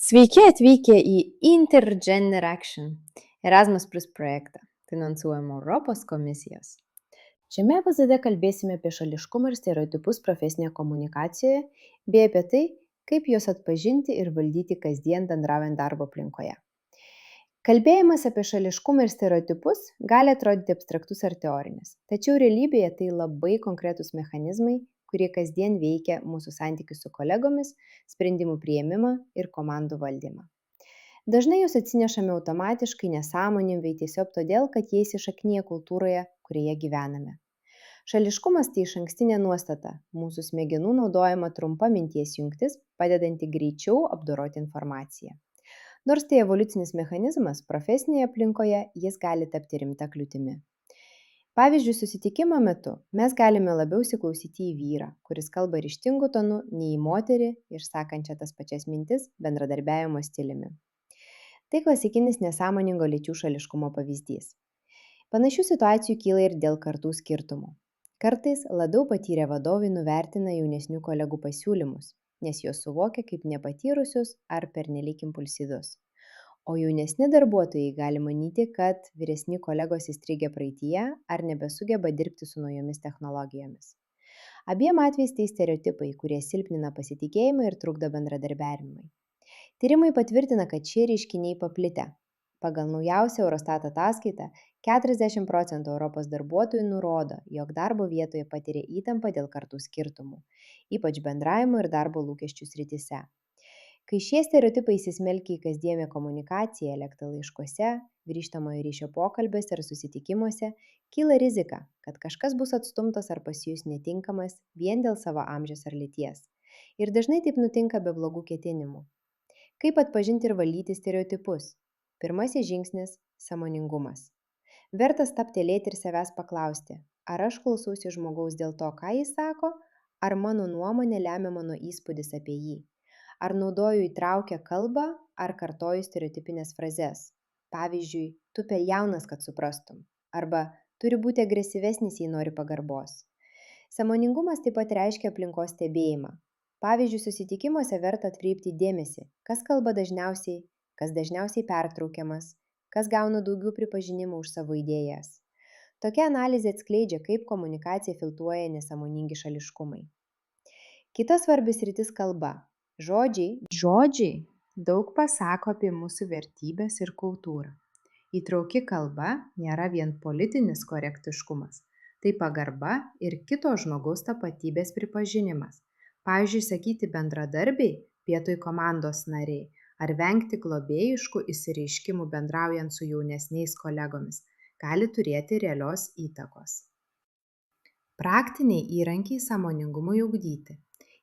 Sveiki atvykę į Intergeneraction Erasmus Plus projektą, finansuojamą Europos komisijos. Šiame epizode kalbėsime apie šališkumą ir stereotipus profesinėje komunikacijoje, bei apie tai, kaip juos atpažinti ir valdyti kasdien bendraujant darbo aplinkoje. Kalbėjimas apie šališkumą ir stereotipus gali atrodyti abstraktus ar teorinis, tačiau realybėje tai labai konkretūs mechanizmai, kurie kasdien veikia mūsų santykius su kolegomis, sprendimų priėmimą ir komandų valdymą. Dažnai juos atsinešame automatiškai, nesąmoningai, tiesiog todėl, kad jie įsišaknyja kultūroje, kurioje gyvename. Šališkumas tai išankstinė nuostata, mūsų smegenų naudojama trumpa minties jungtis, padedanti greičiau apdoroti informaciją. Nors tai evoliucinis mechanizmas, profesinėje aplinkoje jis gali tapti rimta kliūtimi. Pavyzdžiui, susitikimo metu mes galime labiau įsiklausyti į vyrą, kuris kalba ryžtingu tonu, nei į moterį, išsakančią tas pačias mintis bendradarbiavimo stiliumi. Tai klasikinis nesąmoningo lyčių šališkumo pavyzdys. Panašių situacijų kyla ir dėl kartų skirtumų. Kartais labiau patyrę vadovai nuvertina jaunesnių kolegų pasiūlymus, nes juos suvokia kaip nepatyrusius ar pernelyg impulsyvius. O jaunesni darbuotojai gali manyti, kad vyresni kolegos įstrigę praeityje ar nebesugeba dirbti su naujomis technologijomis. Abiem atvejais tai stereotipai, kurie silpnina pasitikėjimą ir trukdo bendradarbiavimui. Tyrimai patvirtina, kad šie reiškiniai paplitę. Pagal naujausią Eurostat ataskaitą, 40% Europos darbuotojų nurodo, jog darbo vietoje patiria įtampą dėl kartų skirtumų, ypač bendravimo ir darbo lūkesčių srityse. Kai šie stereotipai įsismelkia į kasdienę komunikaciją, laiškuose, grįžtamojo ryšio pokalbiuose ir susitikimuose, kyla rizika, kad kažkas bus atstumtas ar pasijus netinkamas vien dėl savo amžiaus ar lyties. Ir dažnai taip nutinka be blogų ketinimų. Kaip atpažinti ir valdyti stereotipus? Pirmasis žingsnis – sąmoningumas. Verta stabtelėti ir savęs paklausti, ar aš klausausi žmogaus dėl to, ką jis sako, ar mano nuomonė lemia mano įspūdis apie jį. Ar naudoju įtraukę kalbą, ar kartoju stereotipinės frazes. Pavyzdžiui, tu per jaunas, kad suprastum. Arba turi būti agresyvesnis, jei nori pagarbos. Sąmoningumas taip pat reiškia aplinkos stebėjimą. Pavyzdžiui, susitikimuose verta atkreipti dėmesį, kas kalba dažniausiai, kas dažniausiai pertraukiamas, kas gauna daugiau pripažinimo už savo idėjas. Tokia analizė atskleidžia, kaip komunikacija filtruoja nesąmoningi šališkumai. Kita svarbi sritis – kalba. Žodžiai daug pasako apie mūsų vertybes ir kultūrą. Įtrauki kalba nėra vien politinis korektiškumas, tai pagarba ir kito žmogaus tapatybės pripažinimas. Pavyzdžiui, sakyti bendradarbiai vietoj komandos nariai ar vengti globėjiškų išsireiškimų bendraujant su jaunesniais kolegomis gali turėti realios įtakos. Praktiniai įrankiai sąmoningumui ugdyti.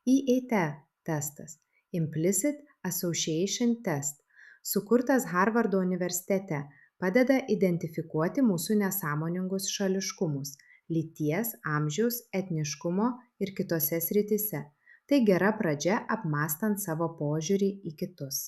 IAT testas. Implicit Association Test, sukurtas Harvardo universitete, padeda identifikuoti mūsų nesąmoningus šališkumus – lyties, amžiaus, etniškumo ir kitose srityse. Tai gera pradžia apmąstant savo požiūrį į kitus.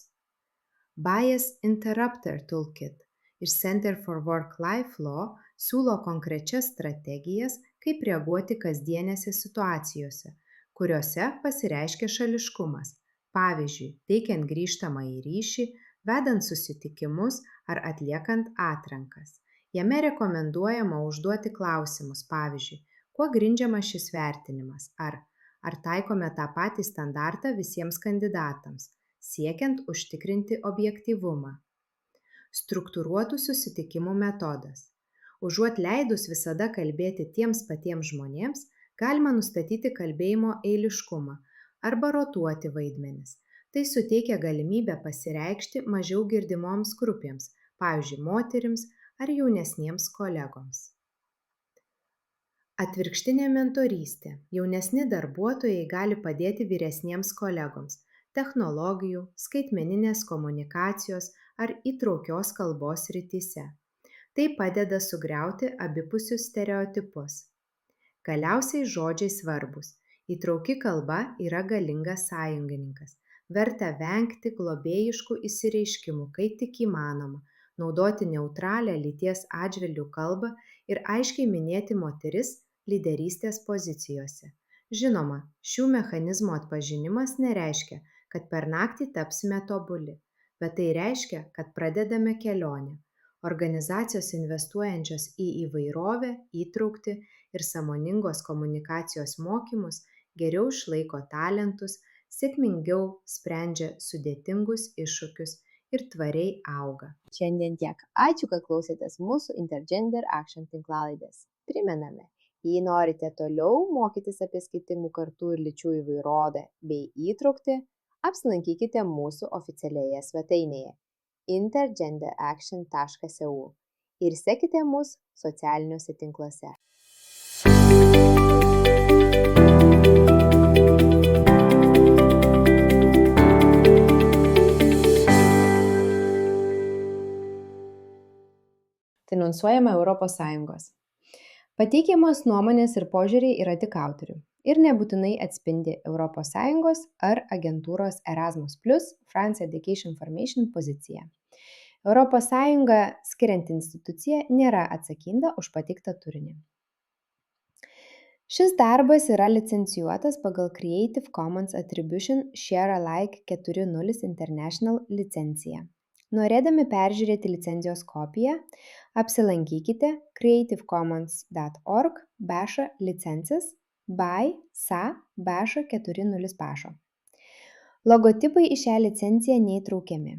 Bias Interrupter Toolkit iš Center for Work-Life Law siūlo konkrečias strategijas, kaip reaguoti kasdienėse situacijose, kuriuose pasireiškia šališkumas. Pavyzdžiui, teikiant grįžtamąjį ryšį, vedant susitikimus ar atliekant atrankas. Jame rekomenduojama užduoti klausimus, pavyzdžiui, kuo grindžiamas šis vertinimas, ar taikome tą patį standartą visiems kandidatams, siekiant užtikrinti objektyvumą. Struktūruotų susitikimų metodas. Užuot leidus visada kalbėti tiems patiems žmonėms, galima nustatyti kalbėjimo eiliškumą arba rotuoti vaidmenis. Tai suteikia galimybę pasireikšti mažiau girdimoms grupėms, pavyzdžiui, moterims ar jaunesniems kolegoms. Atvirkštinė mentorystė. Jaunesni darbuotojai gali padėti vyresniems kolegoms technologijų, skaitmeninės komunikacijos ar įtraukios kalbos srityse. Tai padeda sugriauti abipusius stereotipus. Galiausiai žodžiai svarbūs. Įtrauki kalba yra galingas sąjungininkas. Verta vengti globėjiškų išsireiškimų, kai tik įmanoma, naudoti neutralią lyties atžvilgiu kalbą ir aiškiai minėti moteris lyderystės pozicijose. Žinoma, šių mechanizmų atpažinimas nereiškia, kad per naktį tapsime tobuli. bet tai reiškia, kad pradedame kelionę. Organizacijos investuojančios į įvairovę, įtraukti ir sąmoningos komunikacijos mokymus geriau išlaiko talentus, sėkmingiau sprendžia sudėtingus iššūkius ir tvariai auga. Šiandien tiek. Ačiū, kad klausėtės mūsų Intergender Action tinklalaidės. Primename, jei norite toliau mokytis apie skirtingų kartų ir lyčių įvairovę bei įtraukti, apsilankykite mūsų oficialioje svetainėje intergenderaction.eu ir sekite mus socialiniuose tinkluose. Finansuojama ES. Pateikiamos nuomonės ir požiūriai yra tik autorių ir nebūtinai atspindi ES ar agentūros Erasmus+, France Education Formation poziciją. ES skirianti institucija nėra atsakinga už pateiktą turinį. Šis darbas yra licencijuotas pagal Creative Commons Attribution Share Alike 4.0 International licenciją. Norėdami peržiūrėti licenzijos kopiją, apsilankykite creativecommons.org/licenses by SA/4.0. Logotipai į šią licenciją neįtraukiami.